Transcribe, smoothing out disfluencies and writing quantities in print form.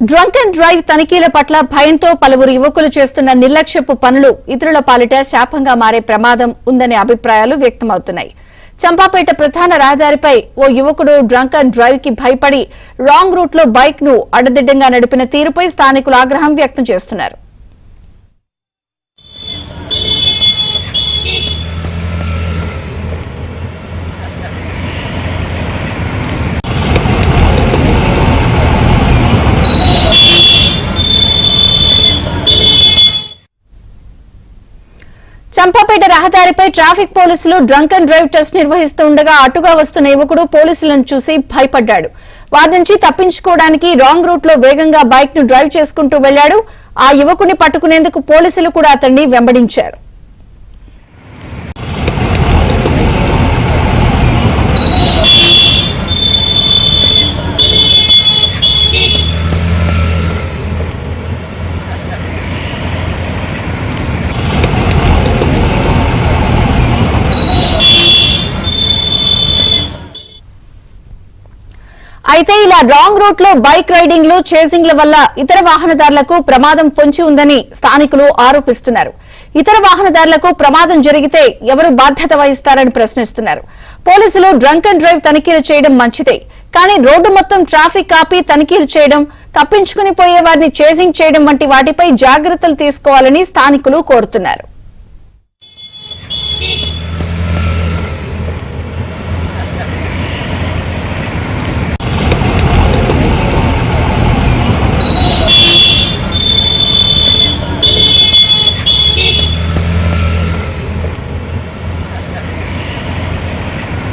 Drunk and drive తనిఖీల పట్ల భయంతో పలువురు యువకులు చేస్తున్న నిర్లక్ష్యపు పనులు ఇతరుల పాలిట శాపంగా మారే ప్రమాదం ఉందనే అభిప్రాయాలు వ్యక్తమవుతున్నాయి. చంపాపేట ప్రధాన రహదారిపై ఓ యువకుడు డ్రంక్ అండ్ డ్రైవ్ కి భయపడి రాంగ్ రూట్ లో బైక్ ను అడ్డదిడ్డంగా నడిపిన తీరుపై స్థానికులు ఆగ్రహం వ్యక్తం చేస్తున్నారు. చంపాపేట రహదారిపై ట్రాఫిక్ పోలీసులు డ్రంక్ అండ్ డ్రైవ్ టెస్ట్ నిర్వహిస్తుండగా అటుగా వస్తున్న యువకుడు పోలీసులను చూసి భయపడ్డాడు. వారి నుంచి తప్పించుకోవడానికి రాంగ్ రూట్ లో వేగంగా బైక్ ను డ్రైవ్ చేసుకుంటూ వెళ్లాడు. ఆ యువకుని పట్టుకునేందుకు పోలీసులు కూడా అతన్ని వెంబడించారు. అయితే ఇలా రాంగ్ రూట్ లో బైక్ రైడింగ్లు చేసింగ్ల వల్ల ఇతర వాహనదారులకు ప్రమాదం పొంచి ఉందని స్థానికులు ఆరోపిస్తున్నారు. ఇతర వాహనదారులకు ప్రమాదం జరిగితే ఎవరు బాధ్యత వహిస్తారని ప్రశ్నిస్తున్నారు. పోలీసులు డ్రంక్ అండ్ డ్రైవ్ తనిఖీలు చేయడం మంచిదే, కానీ రోడ్డు మొత్తం ట్రాఫిక్ ఆపి తనిఖీలు చేయడం, తప్పించుకుని పోయే వారిని చేసింగ్ చేయడం వంటి వాటిపై జాగ్రత్తలు తీసుకోవాలని స్థానికులు కోరుతున్నారు.